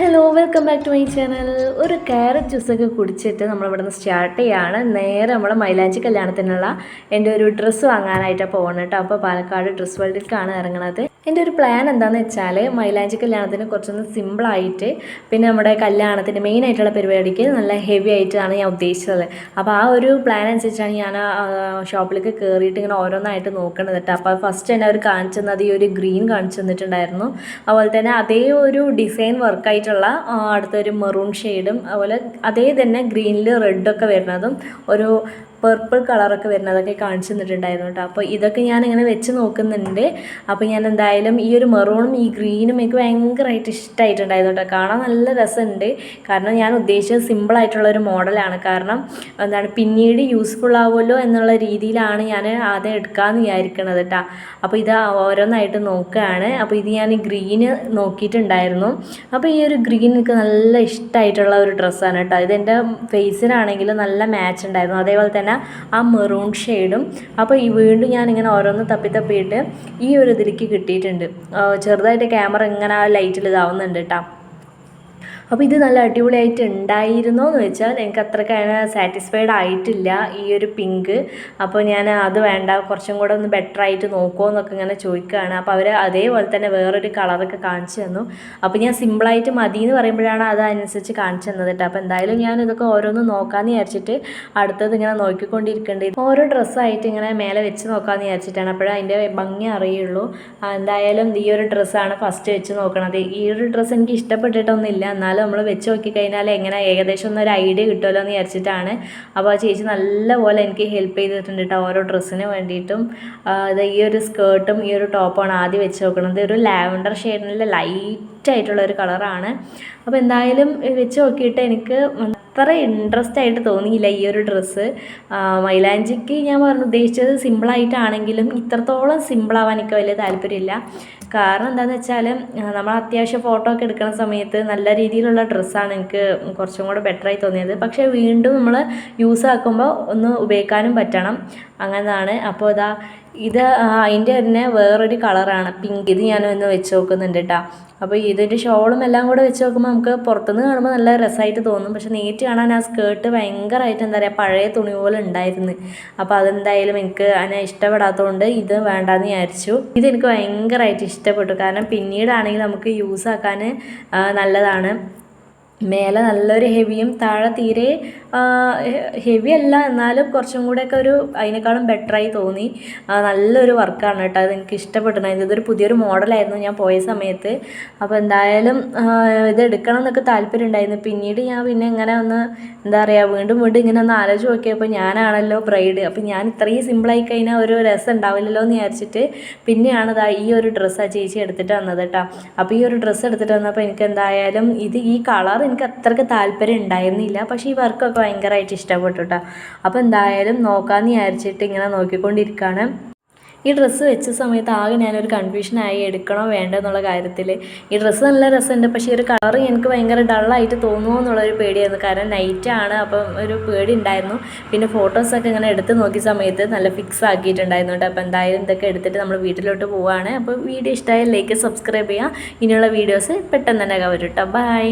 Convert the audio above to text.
Hello welcome back to my channel. ഒരു carrot ജ്യൂസൊക്കെ കുടിച്ചിട്ട് നമ്മളിവിടെ നിന്ന് സ്റ്റാർട്ട് ചെയ്യാണ്. നേരെ നമ്മൾ മൈലാഞ്ചി കല്യാണത്തിനുള്ള എൻ്റെ ഒരു ഡ്രസ്സ് വാങ്ങാനായിട്ടാണ് പോകുന്നത് കേട്ടോ. അപ്പോൾ പാലക്കാട് ഡ്രസ്സ് വേൾഡിലേക്കാണ് ഇറങ്ങുന്നത്. എൻ്റെ ഒരു പ്ലാൻ എന്താണെന്ന് വെച്ചാൽ മൈലാഞ്ചി കല്യാണത്തിന് കുറച്ചൊന്ന് സിമ്പിളായിട്ട്, പിന്നെ നമ്മുടെ കല്യാണത്തിൻ്റെ മെയിൻ ആയിട്ടുള്ള പരിപാടിക്ക് നല്ല ഹെവി ആയിട്ടാണ് ഞാൻ ഉദ്ദേശിച്ചത്. അപ്പോൾ ആ ഒരു പ്ലാൻ അനുസരിച്ചാണ് ഞാൻ ഷോപ്പിലേക്ക് കയറിയിട്ട് ഇങ്ങനെ ഓരോന്നായിട്ട് നോക്കണത് കേട്ടോ. അപ്പോൾ ഫസ്റ്റ് തന്നെ അവർ കാണിച്ചു തന്നത് ഈ ഒരു ഗ്രീൻ കാണിച്ചു തന്നിട്ടുണ്ടായിരുന്നു. അതുപോലെ തന്നെ അതേ ഒരു ഡിസൈൻ വർക്കായിട്ടുള്ള അടുത്തൊരു മെറൂൺ ഷെയ്ഡും, അതുപോലെ അതേ തന്നെ ഗ്രീനിൽ റെഡൊക്കെ വരുന്നതും ഒരു പർപ്പിൾ കളറൊക്കെ വരുന്നതൊക്കെ കാണിച്ചു തന്നിട്ടുണ്ടായിരുന്നു കേട്ടോ. അപ്പോൾ ഇതൊക്കെ ഞാൻ ഇങ്ങനെ വെച്ച് നോക്കുന്നുണ്ട്. അപ്പോൾ ഞാൻ എന്തായാലും ഈ ഒരു മെറൂണും ഈ ഗ്രീനും എനിക്ക് ഭയങ്കരമായിട്ട് ഇഷ്ടമായിട്ടുണ്ടായിരുന്നു കേട്ടോ. കാണാൻ നല്ല രസമുണ്ട്. കാരണം ഞാൻ ഉദ്ദേശിച്ചത് സിമ്പിളായിട്ടുള്ളൊരു മോഡലാണ്. കാരണം എന്താണ്, പിന്നീട് യൂസ്ഫുൾ ആവുമല്ലോ എന്നുള്ള രീതിയിലാണ് ഞാൻ ആദ്യം എടുക്കാമെന്ന് വിചാരിക്കണത് കേട്ടോ. അപ്പോൾ ഇത് ഓരോന്നായിട്ട് നോക്കുകയാണ്. അപ്പോൾ ഇത് ഞാൻ ഗ്രീന് നോക്കിയിട്ടുണ്ടായിരുന്നു. അപ്പോൾ ഈ ഒരു ഗ്രീൻ എനിക്ക് നല്ല ഇഷ്ടമായിട്ടുള്ള ഒരു ഡ്രസ്സാണ് കേട്ടോ. ഇതെൻ്റെ ഫേസിനാണെങ്കിലും നല്ല മാച്ച് ഉണ്ടായിരുന്നു. അതേപോലെ തന്നെ ആ മെറൂൺ ഷെയ്ഡും. അപ്പോൾ ഈ വീണ്ടും ഞാനിങ്ങനെ ഓരോന്ന് തപ്പിയിട്ട് ഈ ഒരു ഇതിലേക്ക് കിട്ടിയിട്ടുണ്ട്. ചെറുതായിട്ട് ക്യാമറ ഇങ്ങനെ ആ ലൈറ്റിൽ ഇതാവുന്നുണ്ട് കേട്ടോ. അപ്പോൾ ഇത് നല്ല അടിപൊളിയായിട്ട് ഉണ്ടായിരുന്നോ എന്ന് വെച്ചാൽ എനിക്ക് അത്രയ്ക്ക് സാറ്റിസ്ഫൈഡ് ആയിട്ടില്ല ഈ ഒരു പിങ്ക്. അപ്പോൾ ഞാൻ അത് വേണ്ട, കുറച്ചും കൂടെ ഒന്ന് ബെറ്റർ ആയിട്ട് നോക്കുമോ എന്നൊക്കെ ഇങ്ങനെ ചോദിക്കുകയാണ്. അപ്പോൾ അവർ അതേപോലെ തന്നെ വേറൊരു കളറൊക്കെ കാണിച്ചു തന്നു. അപ്പോൾ ഞാൻ സിമ്പിളായിട്ട് മതി എന്ന് പറയുമ്പോഴാണ് അതനുസരിച്ച് കാണിച്ചു തന്നത് കേട്ടോ. അപ്പോൾ എന്തായാലും ഞാൻ ഇതൊക്കെ ഓരോന്ന് നോക്കാമെന്ന് വിചാരിച്ചിട്ട് അടുത്തത് ഇങ്ങനെ നോക്കിക്കൊണ്ടിരിക്കേണ്ടത്. ഓരോ ഡ്രസ്സായിട്ട് ഇങ്ങനെ മേലെ വെച്ച് നോക്കാമെന്ന് വിചാരിച്ചിട്ടാണ്. അപ്പോഴേ അതിൻ്റെ ഭംഗി അറിയുള്ളൂ. എന്തായാലും ഈ ഒരു ഡ്രസ്സാണ് ഫസ്റ്റ് വെച്ച് നോക്കണത്. ഈ ഒരു ഡ്രസ്സ് എനിക്ക് ഇഷ്ടപ്പെട്ടിട്ടൊന്നുമില്ല, എന്നാലും നമ്മൾ വെച്ച് നോക്കിക്കഴിഞ്ഞാൽ എങ്ങനെ ഏകദേശം ഒന്നൊരു ഐഡിയ കിട്ടുമല്ലോ എന്ന് വിചാരിച്ചിട്ടാണ്. അപ്പോൾ ആ ചേച്ചി നല്ലപോലെ എനിക്ക് ഹെൽപ്പ് ചെയ്തിട്ടുണ്ട് കേട്ടോ ഓരോ ഡ്രസ്സിന് വേണ്ടിയിട്ടും. അത് ഈ ഒരു സ്കേർട്ടും ഈ ഒരു ടോപ്പാണ് ആദ്യം വെച്ച് നോക്കുന്നത്. ഒരു ലാവൻഡർ ഷെയ്ഡിലുള്ള ലൈറ്റായിട്ടുള്ള ഒരു കളറാണ്. അപ്പോൾ എന്തായാലും വെച്ച് നോക്കിയിട്ട് എനിക്ക് അത്ര ഇൻട്രസ്റ്റ് ആയിട്ട് തോന്നിയില്ല ഈ ഒരു ഡ്രസ്സ്. മൈലാഞ്ചിക്ക് ഞാൻ ഉദ്ദേശിച്ചത് സിമ്പിളായിട്ടാണെങ്കിലും ഇത്രത്തോളം സിമ്പിളാവാൻ എനിക്ക് വലിയ താല്പര്യമില്ല. കാരണം എന്താണെന്ന് വെച്ചാൽ നമ്മൾ അത്യാവശ്യം ഫോട്ടോ ഒക്കെ എടുക്കുന്ന സമയത്ത് നല്ല രീതിയിലുള്ള ഡ്രസ്സാണ് എനിക്ക് കുറച്ചും കൂടെ ബെറ്ററായി തോന്നിയത്. പക്ഷേ വീണ്ടും നമ്മൾ യൂസ് ആക്കുമ്പോൾ ഒന്ന് ഉപയോഗിക്കാനും പറ്റണം, അങ്ങനെയാണ്. അപ്പോൾ ഇത് അതിൻ്റെ തന്നെ വേറൊരു കളറാണ് പിങ്ക്. ഇത് ഞാനൊന്ന് വെച്ച് നോക്കുന്നുണ്ട് കേട്ടോ. അപ്പോൾ ഇതിൻ്റെ ഷോളും എല്ലാം കൂടെ വെച്ച് നോക്കുമ്പോൾ നമുക്ക് പുറത്തുനിന്ന് കാണുമ്പോൾ നല്ല രസമായിട്ട് തോന്നും. പക്ഷെ നേരിട്ട് കാണാൻ ആ സ്കേർട്ട് ഭയങ്കരമായിട്ട് എന്താ പറയുക, പഴയ തുണി പോലെ ഉണ്ടായിരുന്നു. അപ്പോൾ അതെന്തായാലും എനിക്ക് അതിനെ ഇഷ്ടപ്പെടാത്തതുകൊണ്ട് ഇത് വേണ്ടാന്ന് വിചാരിച്ചു. ഇതെനിക്ക് ഭയങ്കരമായിട്ട് ഇഷ്ടപ്പെട്ടു. കാരണം പിന്നീടാണെങ്കിൽ നമുക്ക് യൂസ് ആക്കാൻ നല്ലതാണ്. മേലെ നല്ലൊരു ഹെവിയും താഴെ തീരെ ഹെവി അല്ല, എന്നാലും കുറച്ചും കൂടെയൊക്കെ ഒരു അതിനേക്കാളും ബെറ്ററായി തോന്നി. നല്ലൊരു വർക്കാണ് കേട്ടോ. അതെനിക്ക് ഇഷ്ടപ്പെട്ടിട്ടുണ്ടായിരുന്നു. ഇതൊരു പുതിയൊരു മോഡലായിരുന്നു ഞാൻ പോയ സമയത്ത്. അപ്പോൾ എന്തായാലും ഇത് എടുക്കണം എന്നൊക്കെ താല്പര്യം ഉണ്ടായിരുന്നു. പിന്നീട് ഞാൻ പിന്നെ ഇങ്ങനെ ഒന്ന് എന്താ പറയുക, വീണ്ടും ഇങ്ങനെ ഒന്ന് ആലോചിച്ച് നോക്കിയപ്പോൾ ഞാനാണല്ലോ ബ്രൈഡ്. അപ്പോൾ ഞാൻ ഇത്രയും സിമ്പിളായി കഴിഞ്ഞാൽ ഒരു രസം ഉണ്ടാവില്ലല്ലോ എന്ന് വിചാരിച്ചിട്ട് പിന്നെയാണ് ഈ ഒരു ഡ്രസ്സ് ആ ചേച്ചി എടുത്തിട്ട് വന്നത് കേട്ടോ. അപ്പോൾ ഈ ഒരു ഡ്രസ്സ് എടുത്തിട്ട് വന്നപ്പോൾ എനിക്ക് എന്തായാലും ഈ കളർ എനിക്ക് അത്രയ്ക്ക് താല്പര്യം ഉണ്ടായിരുന്നില്ല. പക്ഷേ ഈ വർക്കൊക്കെ ഭയങ്കരമായിട്ട് ഇഷ്ടപ്പെട്ടു കേട്ടോ. അപ്പോൾ എന്തായാലും നോക്കാമെന്ന് വിചാരിച്ചിട്ട് ഇങ്ങനെ നോക്കിക്കൊണ്ടിരിക്കുകയാണ്. ഈ ഡ്രസ്സ് വെച്ച സമയത്ത് ആകെ ഞാനൊരു കൺഫ്യൂഷനായി, എടുക്കണോ വേണ്ടോ എന്നുള്ള കാര്യത്തിൽ. ഈ ഡ്രസ്സ് നല്ല രസമുണ്ട്, പക്ഷേ ഒരു കളർ എനിക്ക് ഭയങ്കര ഡള്ളായിട്ട് തോന്നുമോ എന്നുള്ളൊരു പേടിയായിരുന്നു. കാരണം നൈറ്റാണ്, അപ്പം ഒരു പേടി ഉണ്ടായിരുന്നു. പിന്നെ ഫോട്ടോസൊക്കെ ഇങ്ങനെ എടുത്ത് നോക്കിയ സമയത്ത് നല്ല ഫിക്സ് ആക്കിയിട്ടുണ്ടായിരുന്നു കേട്ടോ. അപ്പോൾ എന്തായാലും ഇതൊക്കെ എടുത്തിട്ട് നമ്മൾ വീട്ടിലോട്ട് പോവുകയാണ്. അപ്പോൾ വീഡിയോ ഇഷ്ടമായ ലൈക്ക്, സബ്സ്ക്രൈബ് ചെയ്യുക. ഇനിയുള്ള വീഡിയോസ് പെട്ടെന്ന് തന്നെ വരും കേട്ടോ. ബൈ.